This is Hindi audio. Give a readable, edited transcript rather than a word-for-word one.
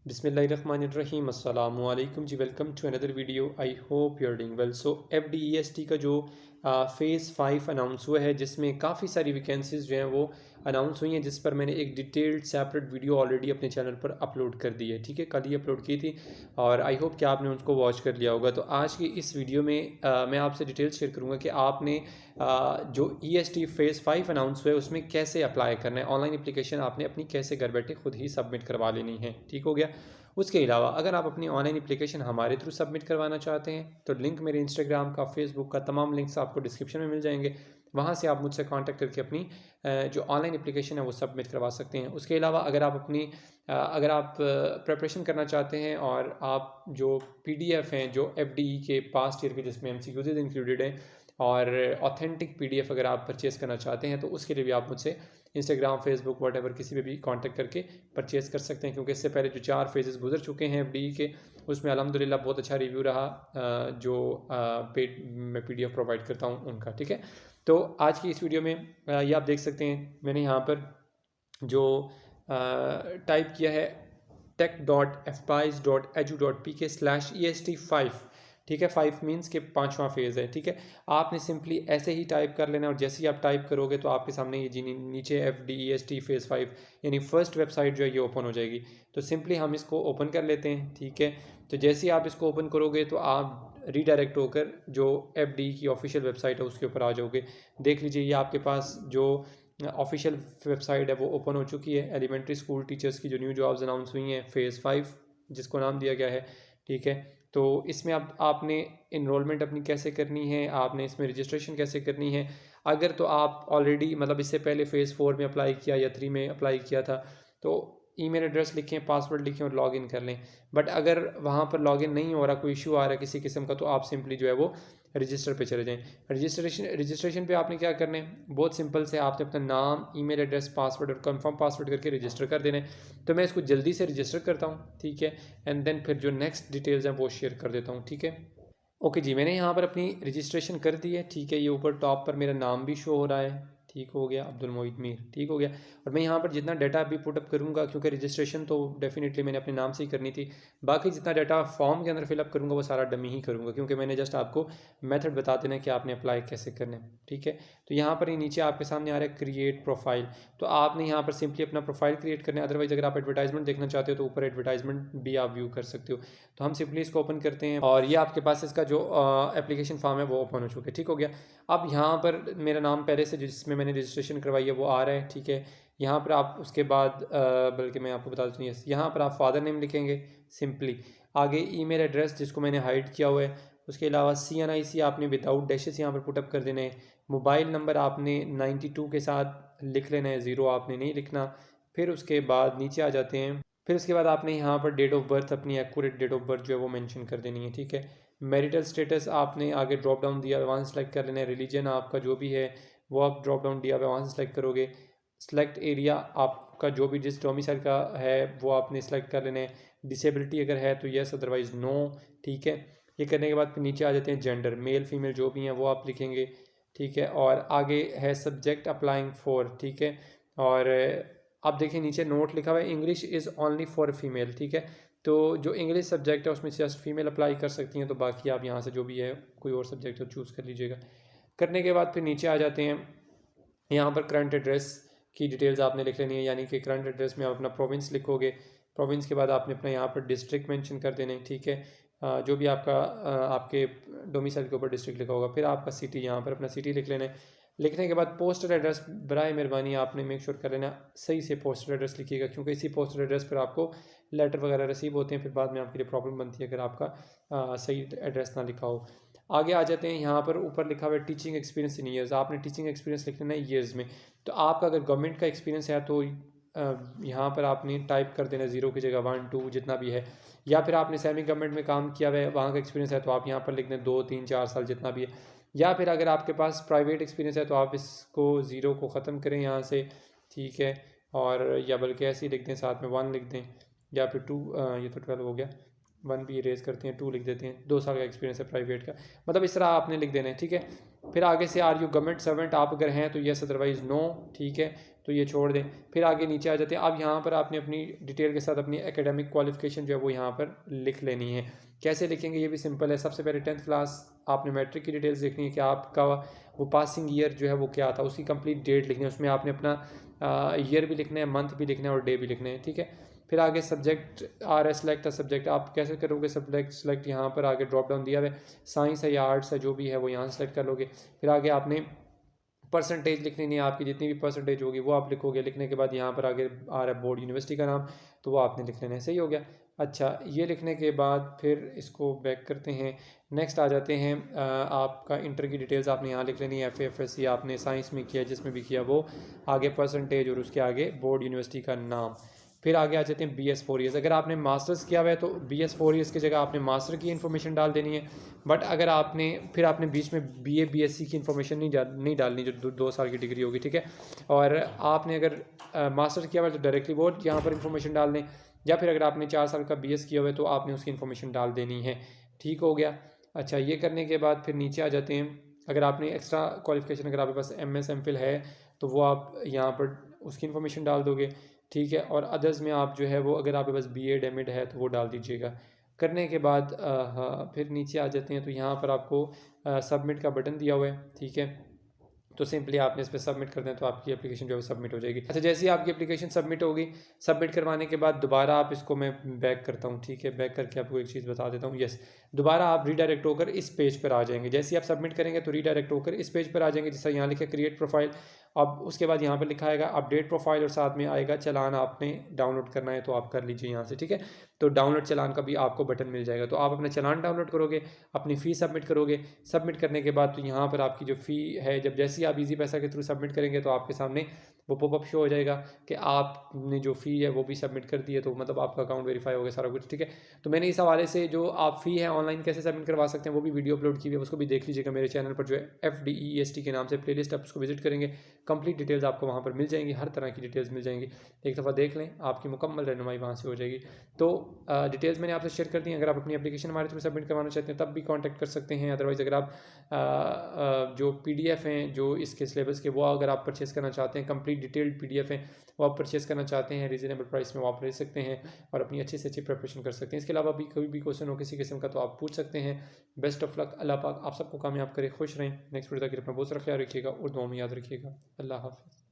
बिस्मिल्लाहिर्रहमानिर्रहीम अस्सलामु अलैकुम जी। Welcome to another video. I hope you are doing well. So FDEST का जो फ़ेज़ 5 अनाउंस हुआ है, जिसमें काफ़ी सारी वैकेंसीज़ जो हैं वो अनाउंस हुई हैं, जिस पर मैंने एक डिटेल्ड सेपरेट वीडियो ऑलरेडी अपने चैनल पर अपलोड कर दी है। ठीक है, कल ही अपलोड की थी और आई होप कि आपने उसको वॉच कर लिया होगा। तो आज की इस वीडियो में मैं आपसे डिटेल्स शेयर करूँगा कि आपने जो EST फ़ेज़ 5 अनाउंस हुआ है उसमें कैसे अप्लाई करना है। ऑनलाइन एप्लीकेशन आपने अपनी कैसे घर बैठे खुद ही सबमिट करवा लेनी है। ठीक हो गया। उसके अलावा अगर आप अपनी ऑनलाइन एप्लीकेशन हमारे थ्रू सबमिट करवाना चाहते हैं तो लिंक मेरे इंस्टाग्राम का, फेसबुक का, तमाम लिंक्स आपको डिस्क्रिप्शन में मिल जाएंगे। वहाँ से आप मुझसे कांटेक्ट करके अपनी जो ऑनलाइन एप्लीकेशन है वो सबमिट करवा सकते हैं। उसके अलावा अगर आप प्रिपरेशन करना चाहते हैं और आप जो PDF हैं जो FDE के पास्ट ईयर के, जिसमें MCQs इंक्लूडेड हैं, और ऑथेंटिक PDF अगर आप परचेज़ करना चाहते हैं तो उसके लिए भी आप मुझसे इंस्टाग्राम, फेसबुक, व्हाटएवर किसी पे भी कांटेक्ट करके परचेज़ कर सकते हैं। क्योंकि इससे पहले जो 4 फेजेस गुजर चुके हैं FDE के, उसमें अल्हम्दुलिल्लाह बहुत अच्छा रिव्यू रहा जो पेड मैं PDF प्रोवाइड करता हूँ उनका। ठीक है, तो आज की इस वीडियो में ये आप देख सकते हैं मैंने यहाँ पर जो टाइप किया है tech.fpies.edu.pk/est5। ठीक है, 5 मीन्स के 5वां फेज़ है। ठीक है, आपने सिंपली ऐसे ही टाइप कर लेना और जैसे ही आप टाइप करोगे तो आपके सामने ये जी नीचे FDEST फ़ेज़ 5 यानी फर्स्ट वेबसाइट जो है ये ओपन हो जाएगी। तो सिंपली हम इसको ओपन कर लेते हैं। ठीक है, तो जैसे ही आप इसको ओपन करोगे तो आप रीडायरेक्ट होकर जो FDE की ऑफिशियल वेबसाइट है उसके ऊपर आ जाओगे। देख लीजिए, ये आपके पास जो ऑफिशियल वेबसाइट है वो ओपन हो चुकी है। एलिमेंट्री स्कूल टीचर्स की जो न्यू जॉब्स अनाउंस हुई हैं फ़ेज़ 5 जिसको नाम दिया गया है। ठीक है, तो इसमें अब आपने इनरोलमेंट अपनी कैसे करनी है, आपने इसमें रजिस्ट्रेशन कैसे करनी है। अगर तो आप ऑलरेडी मतलब इससे पहले फ़ेज़ 4 में अप्लाई किया या 3 में अप्लाई किया था तो ईमेल एड्रेस लिखें, पासवर्ड लिखें और लॉगिन कर लें। बट अगर वहाँ पर लॉगिन नहीं हो रहा, कोई इशू आ रहा है किसी किस्म का, तो आप सिंपली जो है वो रजिस्टर पे चले जाएं। रजिस्ट्रेशन पे आपने क्या करना है, बहुत सिंपल से आपने अपना नाम, ईमेल एड्रेस, पासवर्ड और कंफर्म पासवर्ड करके रजिस्टर कर देना है। तो मैं इसको जल्दी से रजिस्टर करता हूँ। ठीक है, एंड देन फिर जो नेक्स्ट डिटेल्स हैं वो शेयर कर देता हूँ। ठीक है, ओके जी, मैंने यहाँ पर अपनी रजिस्ट्रेशन कर दी है। ठीक है, ये ऊपर टॉप पर मेरा नाम भी शो हो रहा है। ठीक हो गया, अब्दुल मोहित मीर। ठीक हो गया, और मैं यहाँ पर जितना डाटा अभी पुटअप करूँगा, क्योंकि रजिस्ट्रेशन तो डेफिनेटली मैंने अपने नाम से ही करनी थी, बाकी जितना डाटा फॉर्म के अंदर फिलअप करूँगा वो सारा डमी ही करूँगा, क्योंकि मैंने जस्ट आपको मेथड बता देना है कि आपने अप्लाई कैसे करना है। ठीक है, तो यहाँ पर ही नीचे आपके सामने आ रहा है क्रिएट प्रोफाइल। तो आपने यहाँ पर सिंपली अपना प्रोफाइल क्रिएट करना है। अदरवाइज अगर आप एडवर्टाइजमेंट देखना चाहते हो तो ऊपर एडवर्टाइजमेंट भी आप व्यू कर सकते हो। तो हम सिंपली इसको ओपन करते हैं और ये आपके पास इसका जो एप्लीकेशन फॉर्म है वो ओपन हो चुका है। ठीक हो गया, अब यहाँ पर मेरा नाम पहले से जिसमें मैंने रजिस्ट्रेशन करवाई है वो आ रहा है। ठीक है, यहाँ पर आप उसके बाद बल्कि मैं आपको बता दूँ, यहाँ पर आप फादर नेम लिखेंगे सिंपली, आगे ईमेल एड्रेस जिसको मैंने हाइड किया हुआ है, उसके अलावा CNIC आपने विदाउट डैशेस यहाँ पर पुटअप कर देना है। मोबाइल नंबर आपने 92 के साथ लिख लेना है, 0 आपने नहीं लिखना। फिर उसके बाद नीचे आ जाते हैं, फिर उसके बाद आपने यहाँ पर डेट ऑफ बर्थ, अपनी एक्यूरेट डेट ऑफ बर्थ जो है वो मेंशन कर देनी है। ठीक है, मैरिटल स्टेटस आपने आगे ड्रॉप डाउन दिया है वहाँ से सेलेक्ट कर लेना है। रिलीजन आपका जो भी है वो आप ड्रॉप डाउन दिया हुआ है वहाँ से सेलेक्ट करोगे। सेलेक्ट एरिया आपका जो भी जिस डोमिसाइल का है वो आपने सेलेक्ट कर लेना है। डिसेबिलिटी अगर है तो येस, अदरवाइज़ नो। ठीक है, ये करने के बाद फिर नीचे आ जाते हैं जेंडर, मेल फीमेल जो भी हैं वो आप लिखेंगे। ठीक है, और आगे है सब्जेक्ट अप्लाइंग फॉर। ठीक है, और आप देखिए नीचे नोट लिखा हुआ है English is only for female. ठीक है, तो जो इंग्लिश सब्जेक्ट है उसमें जस्ट फीमेल अप्लाई कर सकती हैं, तो बाकी आप यहाँ से जो भी है कोई और सब्जेक्ट हो चूज़ कर लीजिएगा। करने के बाद फिर नीचे आ जाते हैं, यहाँ पर करंट एड्रेस की डिटेल्स आपने लिख लेनी है, यानी कि करंट एड्रेस में आप अपना प्रोविंस लिखोगे। प्रोविंस के बाद आपने अपना यहाँ पर डिस्ट्रिक्ट मेंशन कर देना है। ठीक है, जो भी आपका आपके डोमिसाइल के ऊपर डिस्ट्रिक्ट लिखा होगा, फिर आपका सिटी, यहाँ पर अपना सिटी लिख लेना है। लिखने के बाद पोस्टल एड्रेस बराए मेहरबानी आपने मेक श्योर कर लेना सही से पोस्टल एड्रेस लिखिएगा, क्योंकि इसी पोस्टल एड्रेस पर आपको लेटर वगैरह रिसीव होते हैं, फिर बाद में आपके लिए प्रॉब्लम बनती है अगर आपका सही एड्रेस ना लिखा हो। आगे आ जाते हैं, यहाँ पर ऊपर लिखा हुआ है टीचिंग एक्सपीरियंस इन ईयर्स, आपने टीचिंग एक्सपीरियंस लिख लेना है ईयर्स में। तो आपका अगर गवर्नमेंट का एक्सपीरियंस है तो यहाँ पर आपने टाइप कर देना 0 की जगह 1 2 जितना भी है, या फिर आपने सेमी गवर्नमेंट में काम किया हुआ है वहाँ का एक्सपीरियंस है तो आप यहाँ पर लिख दें 2 3 4 साल जितना भी है। या फिर अगर आपके पास प्राइवेट एक्सपीरियंस है तो आप इसको 0 को ख़त्म करें यहाँ से। ठीक है, और या बल्कि ऐसे ही लिख दें, साथ में 1 लिख दें, या फिर 2, ये तो 12 हो गया, 1 भी इरेज करते हैं, 2 लिख देते हैं, 2 साल का एक्सपीरियंस है प्राइवेट का, मतलब इस तरह आपने लिख देना है। ठीक है, फिर आगे से आर यू गवर्नमेंट सर्वेंट आप अगर हैं तो येस, अदरवाइज़ नो। ठीक है, तो ये छोड़ दें। फिर आगे नीचे आ जाते हैं। अब यहाँ पर आपने अपनी डिटेल के साथ अपनी एकेडमिक क्वालिफिकेशन जो है वो यहाँ पर लिख लेनी है। कैसे लिखेंगे ये भी सिंपल है। सबसे पहले 10th क्लास आपने मैट्रिक की डिटेल्स लिखनी है कि आपका वो पासिंग ईयर जो है वो क्या था, उसकी कंप्लीट डेट लिखनी है। उसमें आपने अपना ईयर भी लिखना है, मंथ भी लिखना है और डे भी लिखना है, ठीक है। फिर आगे सब्जेक्ट सेलेक्ट द सब्जेक्ट, आप कैसे करोगे सब्जेक्ट सेलेक्ट, यहाँ पर आगे ड्रॉप डाउन दिया हुआ है, साइंस है या आर्ट्स है जो भी है वो यहाँ से सेलेक्ट कर लोगे। फिर आगे आपने परसेंटेज लिखनी नहीं, आपकी जितनी भी परसेंटेज होगी वो आप लिखोगे। लिखने के बाद यहाँ पर आगे आ रहा है बोर्ड यूनिवर्सिटी का नाम, तो वो आपने लिख लेना है। सही हो गया। अच्छा, ये लिखने के बाद फिर इसको बैक करते हैं। नेक्स्ट आ जाते हैं, आपका इंटर की डिटेल्स आपने यहाँ लिख लेनी है। FAFSC आपने साइंस में किया, जिसमें भी किया वो, आगे परसेंटेज और उसके आगे बोर्ड यूनिवर्सिटी का नाम। फिर आगे आ जाते हैं BS 4 ईयर्स। अगर आपने मास्टर्स किया हुआ है तो BS 4 ईयर्स की जगह आपने मास्टर की इन्फॉर्मेशन डाल देनी है। बट अगर आपने फिर आपने बीच में BA BSc की इन्फॉर्मेशन नहीं डालनी, जो 2 साल की डिग्री होगी, ठीक है। और आपने अगर मास्टर किया हुआ है तो डायरेक्टली वो यहाँ पर इन्फॉर्मेशन डाल दें, या फिर अगर आपने 4 साल का BS किया हुआ है तो आपने उसकी इन्फॉर्मेशन डाल देनी है। ठीक हो गया। अच्छा, ये करने के बाद फिर नीचे आ जाते हैं। अगर आपने एक्स्ट्रा क्वालिफिकेशन, अगर आपके पास MS MPhil है तो वो आप यहाँ पर उसकी इन्फॉर्मेशन डाल दोगे, ठीक है। और अदर्स में आप जो है वो, अगर आपके पास BEd MAd है तो वो डाल दीजिएगा। करने के बाद हाँ, फिर नीचे आ जाते हैं तो यहाँ पर आपको सबमिट का बटन दिया हुआ है, ठीक है। तो सिंपली आपने इस पर सबमिट कर दें तो आपकी एप्लीकेशन जो है सबमिट हो जाएगी। अच्छा, जैसे ही आपकी एप्लीकेशन सबमिट होगी, सबमिट करवाने के बाद दोबारा आप इसको, मैं बैक करता हूँ, ठीक है। बैक करके आपको एक चीज़ बता देता हूँ। यस, दोबारा आप रीडायरेक्ट होकर इस पेज पर आ जाएंगे। जैसे ही आप सबमिट करेंगे तो रीडायरेक्ट होकर इस पेज पर आ जाएंगे, जैसा यहाँ लिखा क्रिएट प्रोफाइल। अब उसके बाद यहाँ पर लिखा आएगा अपडेट प्रोफाइल, और साथ में आएगा चलान आपने डाउनलोड करना है, तो आप कर लीजिए यहाँ से, ठीक है। तो डाउनलोड चलान का भी आपको बटन मिल जाएगा, तो आप अपना चलान डाउनलोड करोगे, अपनी फ़ी सबमिट करोगे। सबमिट करने के बाद तो यहाँ पर आपकी जो फ़ी है, जब जैसे ही आप ईजी पैसा के थ्रू सबमिट करेंगे तो आपके सामने वो पॉपअप शो हो जाएगा कि आपने जो फ़ी है वो भी सबमिट कर दी है, तो मतलब आपका अकाउंट वेरीफाई हो गया सारा कुछ, ठीक है। तो मैंने इस हवाले से जो आप फ़ी है ऑनलाइन कैसे सबमिट करवा सकते हैं वो भी वीडियो अपलोड की हुई है, उसको भी देख लीजिएगा मेरे चैनल पर, जो है FDEST के नाम से प्लेलिस्ट, आप उसको विजिट करेंगे, कंप्लीट डिटेल्स आपको वहाँ पर मिल जाएंगी, हर तरह की डिटेल्स मिल जाएंगी। एक दफ़ा देख लें, आपकी मुकम्मल रहनुमाई वहाँ से हो जाएगी। तो डिटेल्स मैंने आपसे शेयर कर दी हैं। अगर आप अपनी एप्लीकेशन हमारे थ्रू सबमिट करवाना चाहते हैं तब भी कांटेक्ट कर सकते हैं। अदरवाइज़ अगर आप जो PDF हैं जो इसके सिलेबस के, वो अगर आप परचेज़ करना चाहते हैं, कंप्लीट डिटेल्ड PDF हैं, वो आप परचेज़ करना चाहते हैं रीज़नेबल प्राइस में, वो आप ले सकते हैं और अपनी अच्छी से अच्छी प्रिपरेशन कर सकते हैं। इसके अलावा भी कोई भी क्वेश्चन हो किसी किस्म का तो आप पूछ सकते हैं। Best of luck. अल्लाह पाक आप सबको कामयाब करे, खुश रहें। नेक्स्ट वीडियो तक अपना बहुत सारा ख्याल रखिएगा और दुआ में याद रखिएगा। अल्लाह हाफ़िज़।